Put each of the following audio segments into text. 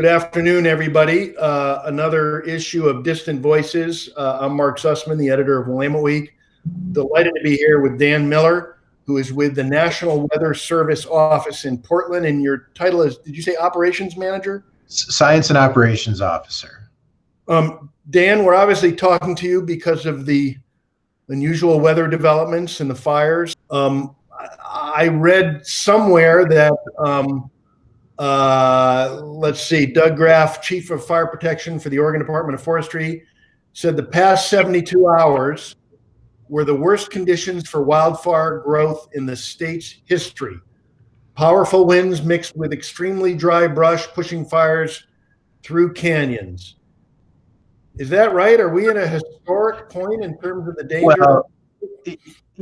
Good afternoon, everybody. Another issue of Distant Voices. I'm Mark Zusman, the editor of Willamette Week. Delighted to be here with Dan Miller, who is with the National Weather Service office in Portland. And your title is, did you say operations manager? Science and operations officer. Dan, we're obviously talking to you because of the unusual weather developments and the fires. I read somewhere that let's see, Doug Graff, Chief of Fire Protection for the Oregon Department of Forestry, said the past 72 hours were the worst conditions for wildfire growth in the state's history. Powerful winds mixed with extremely dry brush pushing fires through canyons. Is that right? Are we at a historic point in terms of the danger? Well,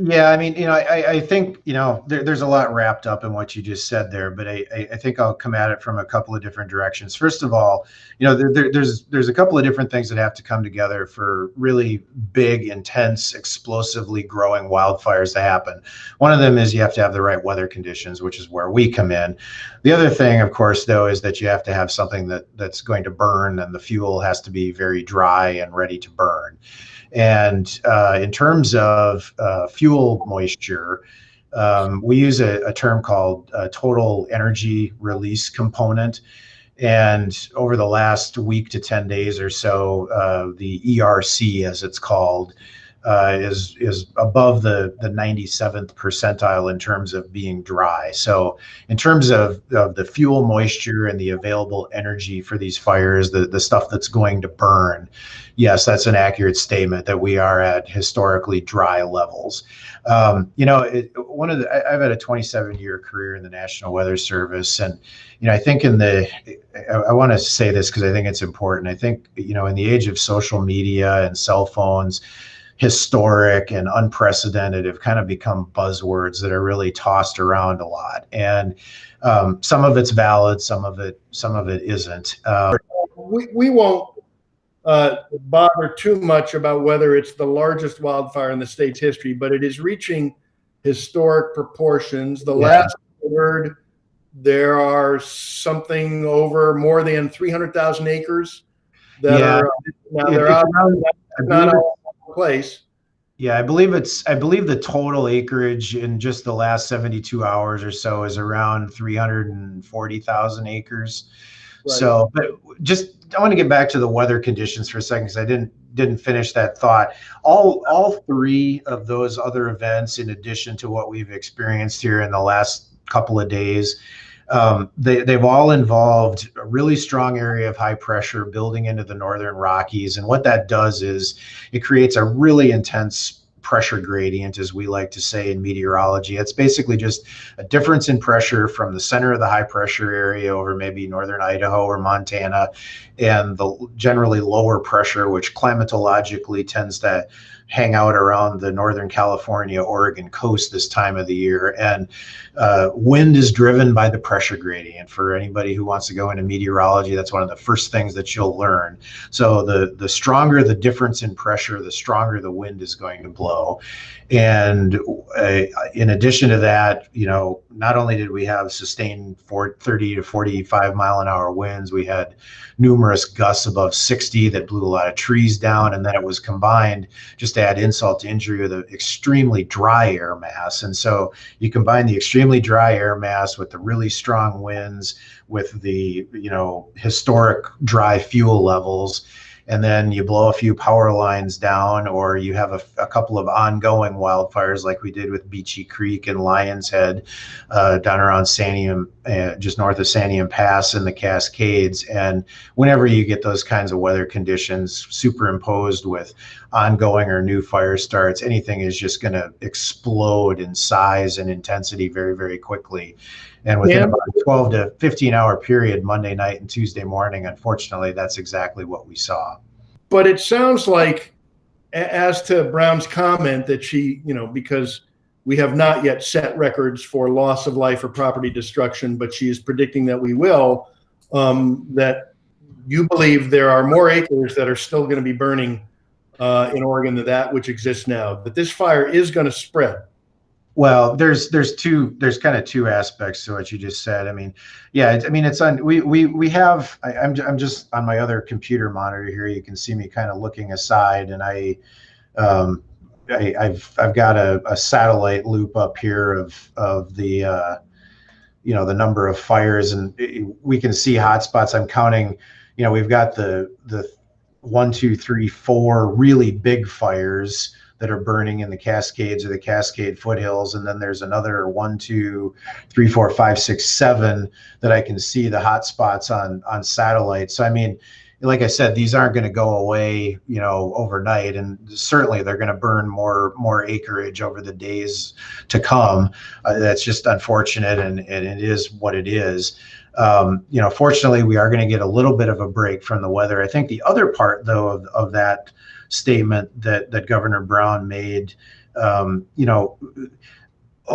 yeah, I mean, I think, there's a lot wrapped up in what you just said there, but I think I'll come at it from a couple of different directions. First of all, there's a couple of different things that have to come together for really big, intense, explosively growing wildfires to happen. One of them is you have to have the right weather conditions, which is where we come in. The other thing, of course, though, is that you have to have something that's going to burn, and the fuel has to be very dry and ready to burn. And in terms of fuel moisture, we use a term called total energy release component. And over the last week to 10 days or so, the ERC, as it's called, is above the 97th percentile in terms of being dry. So in terms of the fuel moisture and the available energy for these fires, the stuff that's going to burn, yes, that's an accurate statement that we are at historically dry levels. I've had a 27-year career in the National Weather Service, and I think I want to say this because I think it's important. I think in the age of social media and cell phones, historic and unprecedented have kind of become buzzwords that are really tossed around a lot, and some of it's valid, some of it isn't. We won't bother too much about whether it's the largest wildfire in the state's history, but it is reaching historic proportions. The last I heard, there are something over more than 300,000 acres that are now they're out. Not all place. Yeah, I believe the total acreage in just the last 72 hours or so is around 340,000 acres. Right. So, but I want to get back to the weather conditions for a second because I didn't finish that thought. All three of those other events, in addition to what we've experienced here in the last couple of days, they've all involved a really strong area of high pressure building into the northern Rockies. And what that does is it creates a really intense pressure gradient, as we like to say in meteorology. It's basically just a difference in pressure from the center of the high pressure area over maybe northern Idaho or Montana, and the generally lower pressure, which climatologically tends to hang out around the Northern California, Oregon coast this time of the year. And wind is driven by the pressure gradient. For anybody who wants to go into meteorology, that's one of the first things that you'll learn. So the stronger the difference in pressure, the stronger the wind is going to blow. And in addition to that, not only did we have sustained 30 to 45 mile an hour winds, we had numerous gusts above 60 that blew a lot of trees down. And then it was combined, just to add insult to injury, with an extremely dry air mass. And so you combine the extremely dry air mass with the really strong winds, with the historic dry fuel levels, and then you blow a few power lines down, or you have a couple of ongoing wildfires like we did with Beachy Creek and Lion's Head down around Santiam, just north of Santiam Pass in the Cascades. And whenever you get those kinds of weather conditions superimposed with ongoing or new fire starts, anything is just going to explode in size and intensity very, very quickly. And within about a 12 to 15 hour period, Monday night and Tuesday morning, unfortunately, that's exactly what we saw. But it sounds like, as to Brown's comment, that she, because we have not yet set records for loss of life or property destruction, but she is predicting that we will, that you believe there are more acres that are still going to be burning in Oregon than that which exists now, that this fire is going to spread. Well, there's kind of two aspects to what you just said. I mean, yeah, it's on. We have. I'm just on my other computer monitor here. You can see me kind of looking aside, and um, I've got a satellite loop up here of the the number of fires, and we can see hotspots. I'm counting. We've got the 1, 2, 3, 4 really big fires that are burning in the Cascades or the Cascade foothills, and then there's another 1, 2, 3, 4, 5, 6, 7 that I can see the hotspots on satellite. So I mean, like I said, these aren't going to go away, overnight, and certainly they're going to burn more acreage over the days to come. That's just unfortunate, and it is what it is. Fortunately, we are going to get a little bit of a break from the weather. I think the other part, though, of that statement that Governor Brown made, a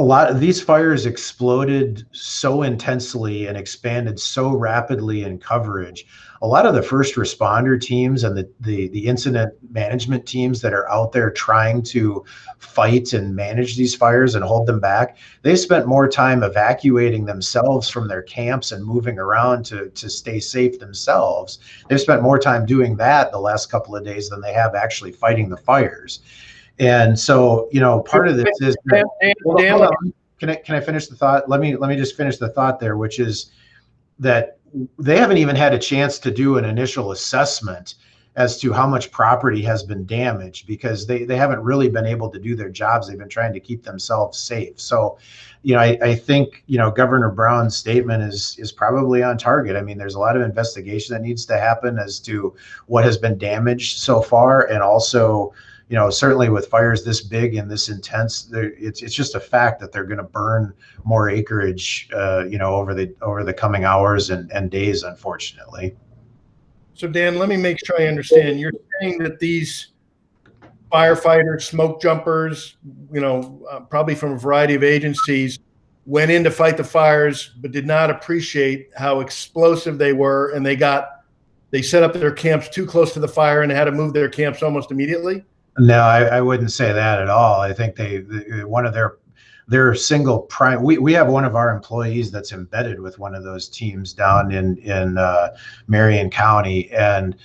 lot of these fires exploded so intensely and expanded so rapidly in coverage. A lot of the first responder teams and the incident management teams that are out there trying to fight and manage these fires and hold them back, they spent more time evacuating themselves from their camps and moving around to stay safe themselves. They've spent more time doing that the last couple of days than they have actually fighting the fires. And so, part of this is that, hold on. Can I finish the thought? Let me just finish the thought there, which is that they haven't even had a chance to do an initial assessment as to how much property has been damaged, because they haven't really been able to do their jobs. They've been trying to keep themselves safe. So, I think, Governor Brown's statement is probably on target. I mean, there's a lot of investigation that needs to happen as to what has been damaged so far. And also, certainly with fires this big and this intense, it's just a fact that they're going to burn more acreage, over the coming hours and days, unfortunately. So Dan, let me make sure I understand. You're saying that these firefighters, smoke jumpers, probably from a variety of agencies, went in to fight the fires, but did not appreciate how explosive they were, and they set up their camps too close to the fire and had to move their camps almost immediately? No, I wouldn't say that at all. I think one of their single prime. We have one of our employees that's embedded with one of those teams down in Marion County, and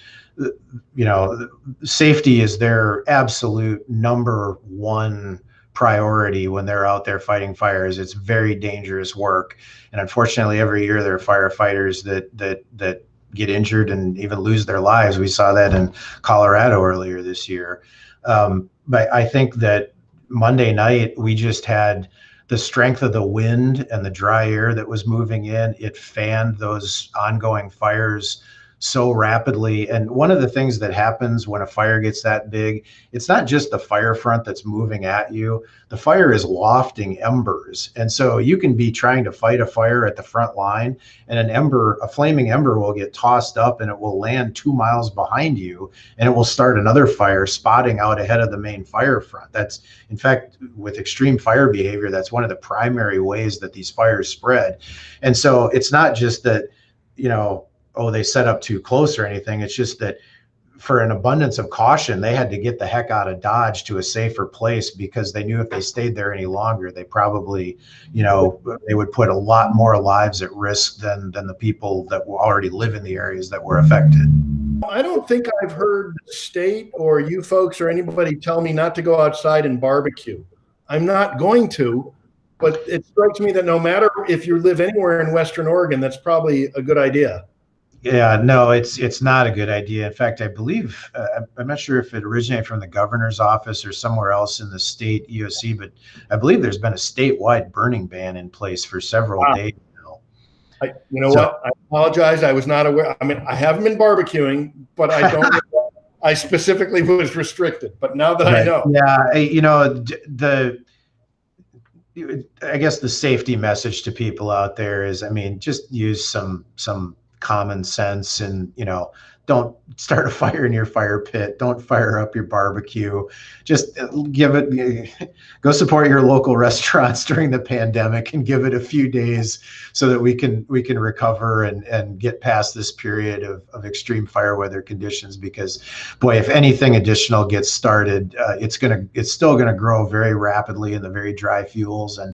safety is their absolute number one priority when they're out there fighting fires. It's very dangerous work, and unfortunately, every year there are firefighters that get injured and even lose their lives. We saw that in Colorado earlier this year. But I think that Monday night, we just had the strength of the wind and the dry air that was moving in. It fanned those ongoing fires so rapidly. And one of the things that happens when a fire gets that big, it's not just the fire front that's moving at you. The fire is lofting embers. And so you can be trying to fight a fire at the front line, and a flaming ember will get tossed up and it will land 2 miles behind you, and it will start another fire spotting out ahead of the main fire front. That's, in fact, with extreme fire behavior, that's one of the primary ways that these fires spread. And so it's not just that, they set up too close or anything. It's just that for an abundance of caution, they had to get the heck out of Dodge to a safer place, because they knew if they stayed there any longer, they probably, they would put a lot more lives at risk than the people that already live in the areas that were affected. I don't think I've heard the state or you folks or anybody tell me not to go outside and barbecue. I'm not going to, but it strikes me that no matter if you live anywhere in Western Oregon, that's probably a good idea. Yeah, no, it's not a good idea. In fact, I believe, I'm not sure if it originated from the governor's office or somewhere else in the state EOC, but I believe there's been a statewide burning ban in place for several days now. What? I apologize. I was not aware. I mean, I haven't been barbecuing, but I don't. I specifically was restricted. But now that I know, I guess the safety message to people out there is, just use some common sense, and don't start a fire in your fire pit. Don't fire up your barbecue. Just go support your local restaurants during the pandemic and give it a few days so that we can recover and get past this period of extreme fire weather conditions. Because boy, if anything additional gets started, it's still gonna grow very rapidly in the very dry fuels, and